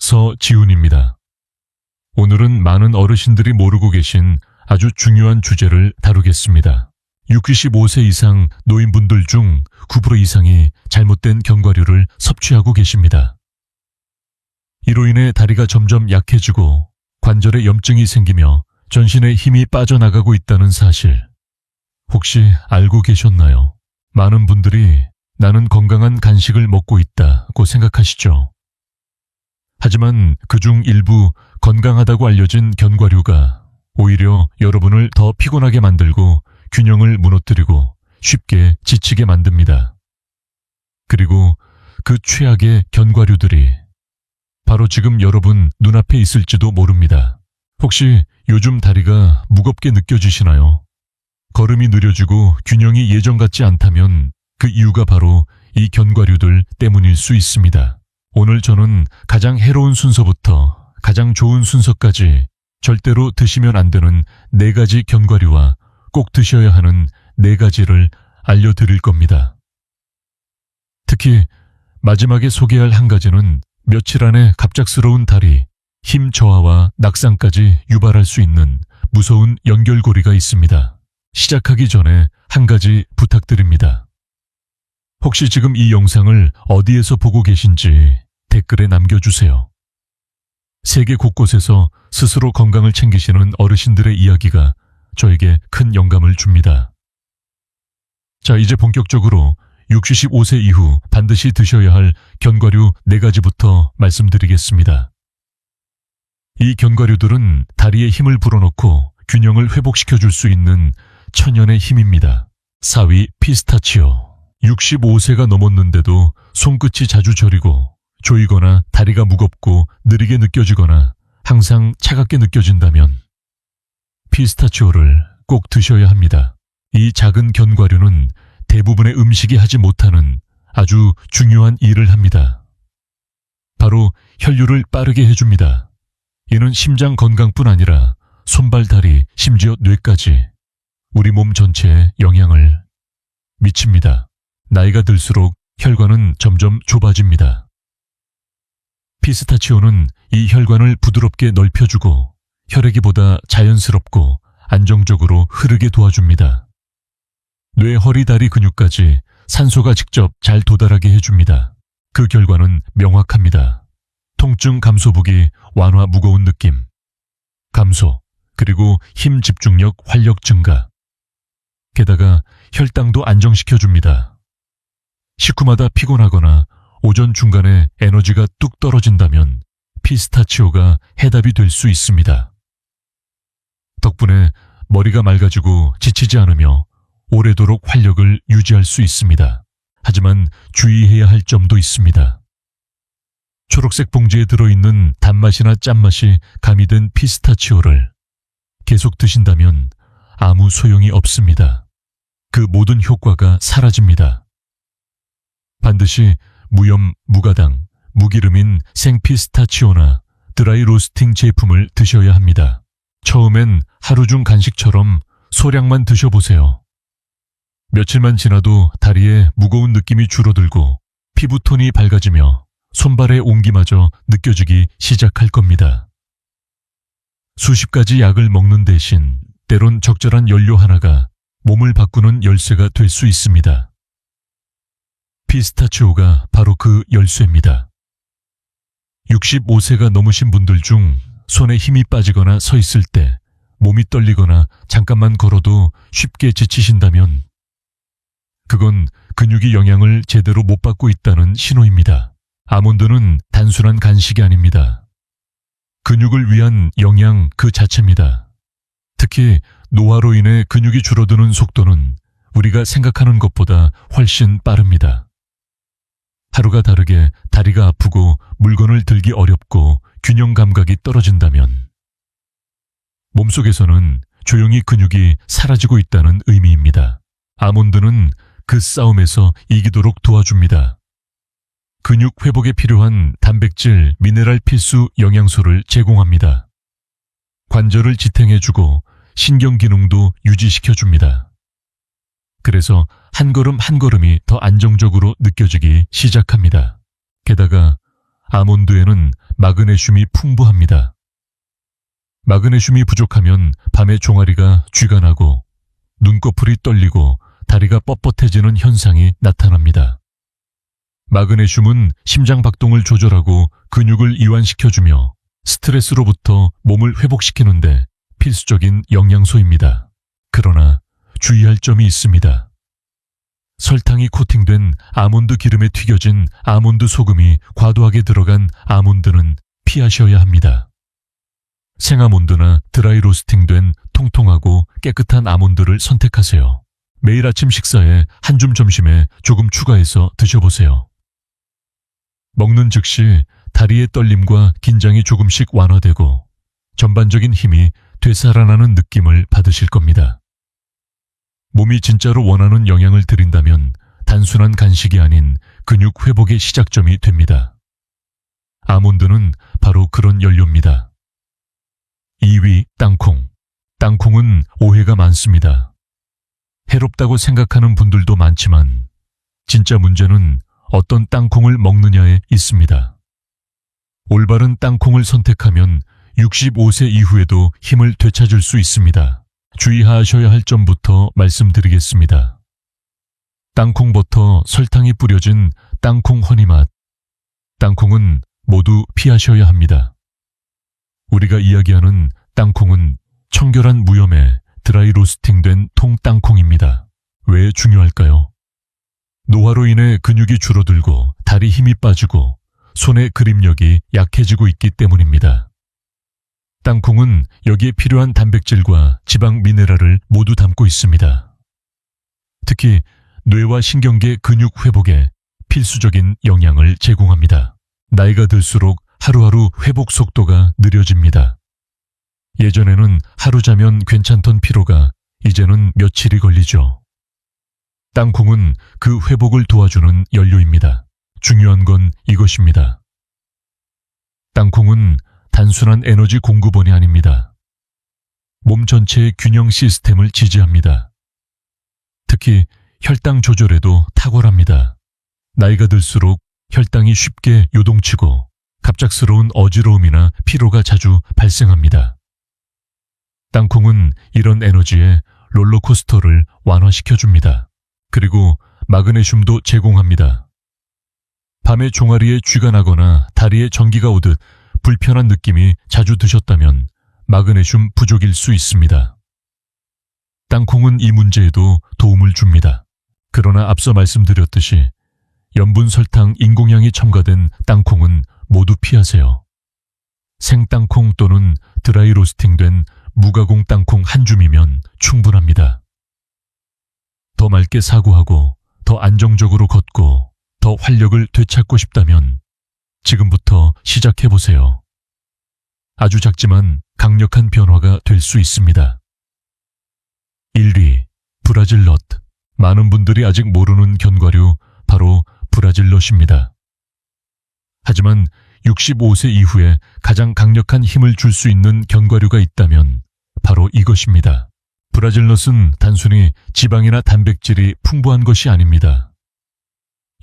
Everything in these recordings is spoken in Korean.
서지훈입니다. 오늘은 많은 어르신들이 모르고 계신 아주 중요한 주제를 다루겠습니다. 65세 이상 노인분들 중 9% 이상이 잘못된 견과류를 섭취하고 계십니다. 이로 인해 다리가 점점 약해지고 관절에 염증이 생기며 전신에 힘이 빠져나가고 있다는 사실, 혹시 알고 계셨나요? 많은 분들이 나는 건강한 간식을 먹고 있다고 생각하시죠. 하지만 그중 일부 건강하다고 알려진 견과류가 오히려 여러분을 더 피곤하게 만들고 균형을 무너뜨리고 쉽게 지치게 만듭니다. 그리고 그 최악의 견과류들이 바로 지금 여러분 눈앞에 있을지도 모릅니다. 혹시 요즘 다리가 무겁게 느껴지시나요? 걸음이 느려지고 균형이 예전 같지 않다면 그 이유가 바로 이 견과류들 때문일 수 있습니다. 오늘 저는 가장 해로운 순서부터 가장 좋은 순서까지 절대로 드시면 안 되는 4가지 견과류와 꼭 드셔야 하는 4가지를 알려드릴 겁니다. 특히 마지막에 소개할 한 가지는 며칠 안에 갑작스러운 다리, 힘 저하와 낙상까지 유발할 수 있는 무서운 연결고리가 있습니다. 시작하기 전에 한 가지 부탁드립니다. 혹시 지금 이 영상을 어디에서 보고 계신지 댓글에 남겨주세요. 세계 곳곳에서 스스로 건강을 챙기시는 어르신들의 이야기가 저에게 큰 영감을 줍니다. 자, 이제 본격적으로 65세 이후 반드시 드셔야 할 견과류 4가지부터 말씀드리겠습니다. 이 견과류들은 다리에 힘을 불어넣고 균형을 회복시켜줄 수 있는 천연의 힘입니다. 4위 피스타치오. 65세가 넘었는데도 손끝이 자주 저리고 조이거나 다리가 무겁고 느리게 느껴지거나 항상 차갑게 느껴진다면 피스타치오를 꼭 드셔야 합니다. 이 작은 견과류는 대부분의 음식이 하지 못하는 아주 중요한 일을 합니다. 바로 혈류를 빠르게 해줍니다. 이는 심장 건강뿐 아니라 손발, 다리, 심지어 뇌까지 우리 몸 전체에 영향을 미칩니다. 나이가 들수록 혈관은 점점 좁아집니다. 피스타치오는 이 혈관을 부드럽게 넓혀주고 혈액이 보다 자연스럽고 안정적으로 흐르게 도와줍니다. 뇌, 허리, 다리 근육까지 산소가 직접 잘 도달하게 해줍니다. 그 결과는 명확합니다. 통증 감소북이, 완화, 무거운 느낌 감소, 그리고 힘 집중력, 활력 증가. 게다가 혈당도 안정시켜줍니다. 식후마다 피곤하거나 오전 중간에 에너지가 뚝 떨어진다면 피스타치오가 해답이 될 수 있습니다. 덕분에 머리가 맑아지고 지치지 않으며 오래도록 활력을 유지할 수 있습니다. 하지만 주의해야 할 점도 있습니다. 초록색 봉지에 들어있는 단맛이나 짠맛이 가미된 피스타치오를 계속 드신다면 아무 소용이 없습니다. 그 모든 효과가 사라집니다. 반드시 무염, 무가당, 무기름인 생피스타치오나 드라이 로스팅 제품을 드셔야 합니다. 처음엔 하루 중 간식처럼 소량만 드셔보세요. 며칠만 지나도 다리에 무거운 느낌이 줄어들고 피부톤이 밝아지며 손발의 온기마저 느껴지기 시작할 겁니다. 수십 가지 약을 먹는 대신 때론 적절한 연료 하나가 몸을 바꾸는 열쇠가 될 수 있습니다. 피스타치오가 바로 그 열쇠입니다. 65세가 넘으신 분들 중 손에 힘이 빠지거나 서 있을 때 몸이 떨리거나 잠깐만 걸어도 쉽게 지치신다면 그건 근육이 영양을 제대로 못 받고 있다는 신호입니다. 아몬드는 단순한 간식이 아닙니다. 근육을 위한 영양 그 자체입니다. 특히 노화로 인해 근육이 줄어드는 속도는 우리가 생각하는 것보다 훨씬 빠릅니다. 하루가 다르게 다리가 아프고 물건을 들기 어렵고 균형 감각이 떨어진다면 몸속에서는 조용히 근육이 사라지고 있다는 의미입니다. 아몬드는 그 싸움에서 이기도록 도와줍니다. 근육 회복에 필요한 단백질, 미네랄 필수 영양소를 제공합니다. 관절을 지탱해주고 신경 기능도 유지시켜줍니다. 그래서 한 걸음 한 걸음이 더 안정적으로 느껴지기 시작합니다. 게다가 아몬드에는 마그네슘이 풍부합니다. 마그네슘이 부족하면 밤에 종아리가 쥐가 나고 눈꺼풀이 떨리고 다리가 뻣뻣해지는 현상이 나타납니다. 마그네슘은 심장 박동을 조절하고 근육을 이완시켜주며 스트레스로부터 몸을 회복시키는데 필수적인 영양소입니다. 그러나 주의할 점이 있습니다. 설탕이 코팅된 아몬드 기름에 튀겨진 아몬드 소금이 과도하게 들어간 아몬드는 피하셔야 합니다. 생아몬드나 드라이 로스팅된 통통하고 깨끗한 아몬드를 선택하세요. 매일 아침 식사에 한 줌, 점심에 조금 추가해서 드셔보세요. 먹는 즉시 다리의 떨림과 긴장이 조금씩 완화되고 전반적인 힘이 되살아나는 느낌을 받으실 겁니다. 몸이 진짜로 원하는 영양을 드린다면 단순한 간식이 아닌 근육 회복의 시작점이 됩니다. 아몬드는 바로 그런 연료입니다. 2위, 땅콩. 땅콩은 오해가 많습니다. 해롭다고 생각하는 분들도 많지만 진짜 문제는 어떤 땅콩을 먹느냐에 있습니다. 올바른 땅콩을 선택하면 65세 이후에도 힘을 되찾을 수 있습니다. 주의하셔야 할 점부터 말씀드리겠습니다. 땅콩버터, 설탕이 뿌려진 땅콩 허니맛. 땅콩은 모두 피하셔야 합니다. 우리가 이야기하는 땅콩은 청결한 무염의 드라이 로스팅된 통 땅콩입니다. 왜 중요할까요? 노화로 인해 근육이 줄어들고 다리 힘이 빠지고 손의 그립력이 약해지고 있기 때문입니다. 땅콩은 여기에 필요한 단백질과 지방 미네랄을 모두 담고 있습니다. 특히 뇌와 신경계 근육 회복에 필수적인 영양을 제공합니다. 나이가 들수록 하루하루 회복 속도가 느려집니다. 예전에는 하루 자면 괜찮던 피로가 이제는 며칠이 걸리죠. 땅콩은 그 회복을 도와주는 연료입니다. 중요한 건 이것입니다. 땅콩은 단순한 에너지 공급원이 아닙니다. 몸 전체의 균형 시스템을 지지합니다. 특히 혈당 조절에도 탁월합니다. 나이가 들수록 혈당이 쉽게 요동치고 갑작스러운 어지러움이나 피로가 자주 발생합니다. 땅콩은 이런 에너지에 롤러코스터를 완화시켜줍니다. 그리고 마그네슘도 제공합니다. 밤에 종아리에 쥐가 나거나 다리에 전기가 오듯 불편한 느낌이 자주 드셨다면 마그네슘 부족일 수 있습니다. 땅콩은 이 문제에도 도움을 줍니다. 그러나 앞서 말씀드렸듯이 염분, 설탕, 인공향이 첨가된 땅콩은 모두 피하세요. 생땅콩 또는 드라이 로스팅된 무가공 땅콩 한 줌이면 충분합니다. 더 맑게 사고하고 더 안정적으로 걷고 더 활력을 되찾고 싶다면 지금부터 시작해보세요. 아주 작지만 강력한 변화가 될 수 있습니다. 1위, 브라질넛. 많은 분들이 아직 모르는 견과류 바로 브라질넛입니다. 하지만 65세 이후에 가장 강력한 힘을 줄 수 있는 견과류가 있다면 바로 이것입니다. 브라질넛은 단순히 지방이나 단백질이 풍부한 것이 아닙니다.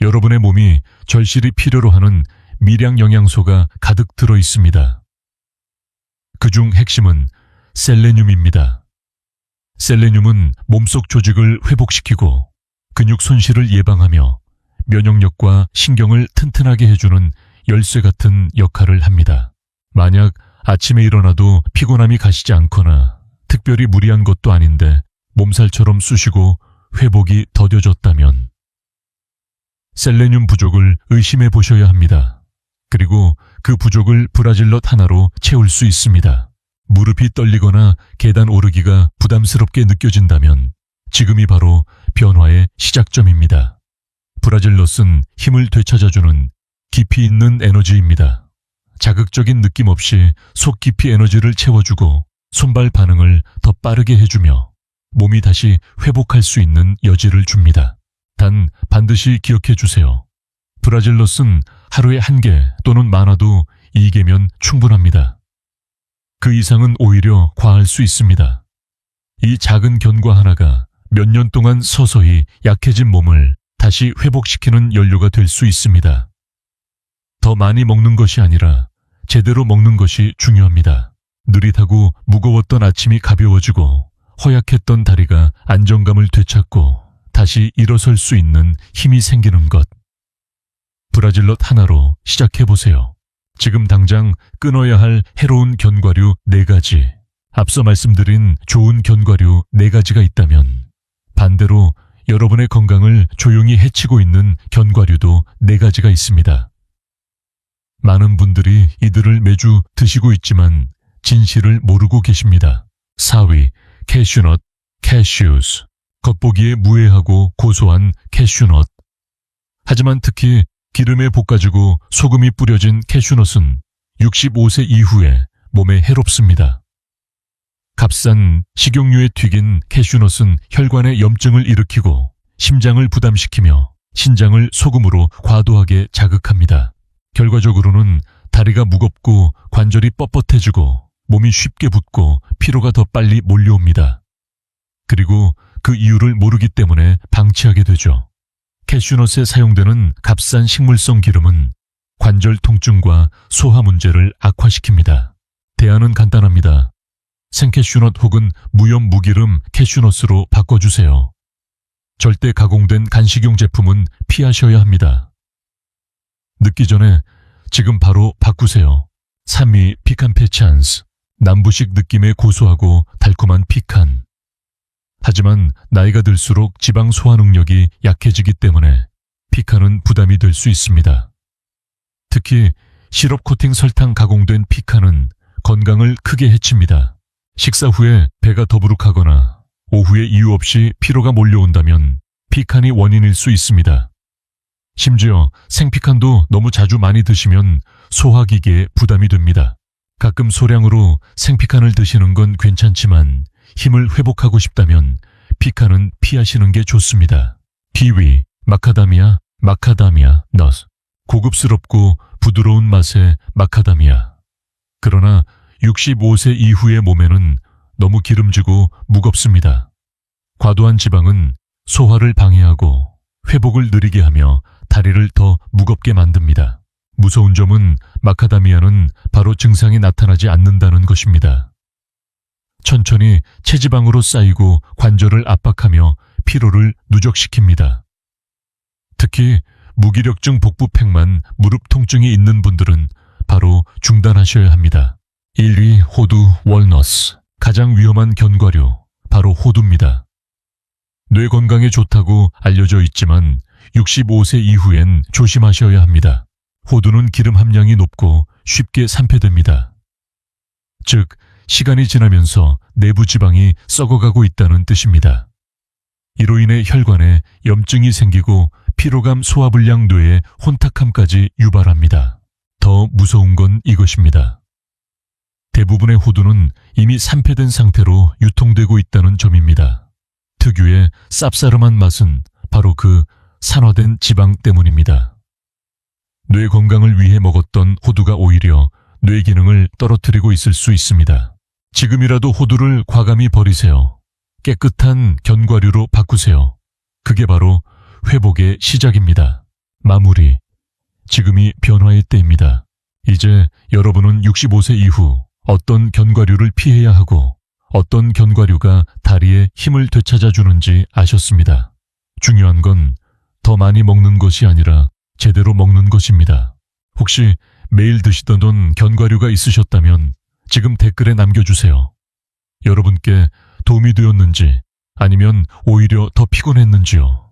여러분의 몸이 절실히 필요로 하는 미량 영양소가 가득 들어 있습니다. 그중 핵심은 셀레늄입니다. 셀레늄은 몸속 조직을 회복시키고 근육 손실을 예방하며 면역력과 신경을 튼튼하게 해주는 열쇠 같은 역할을 합니다. 만약 아침에 일어나도 피곤함이 가시지 않거나 특별히 무리한 것도 아닌데 몸살처럼 쑤시고 회복이 더뎌졌다면 셀레늄 부족을 의심해 보셔야 합니다. 그리고 그 부족을 브라질넛 하나로 채울 수 있습니다. 무릎이 떨리거나 계단 오르기가 부담스럽게 느껴진다면 지금이 바로 변화의 시작점입니다. 브라질넛은 힘을 되찾아주는 깊이 있는 에너지입니다. 자극적인 느낌 없이 속 깊이 에너지를 채워주고 손발 반응을 더 빠르게 해주며 몸이 다시 회복할 수 있는 여지를 줍니다. 단 반드시 기억해 주세요. 브라질넛은 하루에 1개 또는 많아도 2개면 충분합니다. 그 이상은 오히려 과할 수 있습니다. 이 작은 견과 하나가 몇 년 동안 서서히 약해진 몸을 다시 회복시키는 연료가 될 수 있습니다. 더 많이 먹는 것이 아니라 제대로 먹는 것이 중요합니다. 느릿하고 무거웠던 아침이 가벼워지고 허약했던 다리가 안정감을 되찾고 다시 일어설 수 있는 힘이 생기는 것. 브라질넛 하나로 시작해보세요. 지금 당장 끊어야 할 해로운 견과류 4가지. 앞서 말씀드린 좋은 견과류 4가지가 있다면 반대로 여러분의 건강을 조용히 해치고 있는 견과류도 4가지가 있습니다. 많은 분들이 이들을 매주 드시고 있지만 진실을 모르고 계십니다. 4위, 캐슈넛, 캐슈스. 겉보기에 무해하고 고소한 캐슈넛. 하지만 특히 기름에 볶아지고 소금이 뿌려진 캐슈넛은 65세 이후에 몸에 해롭습니다. 값싼 식용유에 튀긴 캐슈넛은 혈관에 염증을 일으키고 심장을 부담시키며 신장을 소금으로 과도하게 자극합니다. 결과적으로는 다리가 무겁고 관절이 뻣뻣해지고 몸이 쉽게 붓고 피로가 더 빨리 몰려옵니다. 그리고 그 이유를 모르기 때문에 방치하게 되죠. 캐슈넛에 사용되는 값싼 식물성 기름은 관절 통증과 소화 문제를 악화시킵니다. 대안은 간단합니다. 생캐슈넛 혹은 무염 무기름 캐슈넛으로 바꿔주세요. 절대 가공된 간식용 제품은 피하셔야 합니다. 늦기 전에 지금 바로 바꾸세요. 3위 피칸 페찬스. 남부식 느낌의 고소하고 달콤한 피칸. 하지만 나이가 들수록 지방 소화 능력이 약해지기 때문에 피칸은 부담이 될 수 있습니다. 특히 시럽 코팅 설탕 가공된 피칸은 건강을 크게 해칩니다. 식사 후에 배가 더부룩하거나 오후에 이유 없이 피로가 몰려온다면 피칸이 원인일 수 있습니다. 심지어 생피칸도 너무 자주 많이 드시면 소화기계에 부담이 됩니다. 가끔 소량으로 생피칸을 드시는 건 괜찮지만 힘을 회복하고 싶다면 피칸은 피하시는 게 좋습니다. 키위, 마카다미아 넛. 고급스럽고 부드러운 맛의 마카다미아. 그러나 65세 이후의 몸에는 너무 기름지고 무겁습니다. 과도한 지방은 소화를 방해하고 회복을 느리게 하며 다리를 더 무겁게 만듭니다. 무서운 점은 마카다미아는 바로 증상이 나타나지 않는다는 것입니다. 천천히 체지방으로 쌓이고 관절을 압박하며 피로를 누적시킵니다. 특히 무기력증 복부팽만 무릎 통증이 있는 분들은 바로 중단하셔야 합니다. 1위 호두 월너스. 가장 위험한 견과류 바로 호두입니다. 뇌 건강에 좋다고 알려져 있지만 65세 이후엔 조심하셔야 합니다. 호두는 기름 함량이 높고 쉽게 산패됩니다. 즉, 시간이 지나면서 내부 지방이 썩어가고 있다는 뜻입니다. 이로 인해 혈관에 염증이 생기고 피로감 소화불량 뇌의 혼탁함까지 유발합니다. 더 무서운 건 이것입니다. 대부분의 호두는 이미 산패된 상태로 유통되고 있다는 점입니다. 특유의 쌉싸름한 맛은 바로 그 산화된 지방 때문입니다. 뇌 건강을 위해 먹었던 호두가 오히려 뇌 기능을 떨어뜨리고 있을 수 있습니다. 지금이라도 호두를 과감히 버리세요. 깨끗한 견과류로 바꾸세요. 그게 바로 회복의 시작입니다. 마무리. 지금이 변화의 때입니다. 이제 여러분은 65세 이후 어떤 견과류를 피해야 하고 어떤 견과류가 다리에 힘을 되찾아주는지 아셨습니다. 중요한 건 더 많이 먹는 것이 아니라 제대로 먹는 것입니다. 혹시 매일 드시던 견과류가 있으셨다면 지금 댓글에 남겨주세요. 여러분께 도움이 되었는지 아니면 오히려 더 피곤했는지요.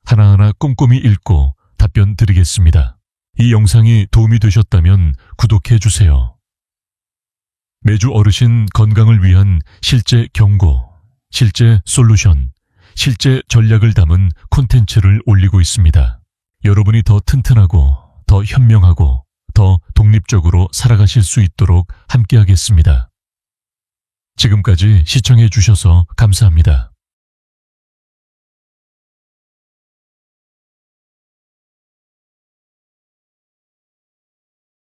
하나하나 꼼꼼히 읽고 답변 드리겠습니다. 이 영상이 도움이 되셨다면 구독해주세요. 매주 어르신 건강을 위한 실제 경고, 실제 솔루션, 실제 전략을 담은 콘텐츠를 올리고 있습니다. 여러분이 더 튼튼하고 더 현명하고 더 독립적으로 살아가실 수 있도록 함께하겠습니다. 지금까지 시청해 주셔서 감사합니다.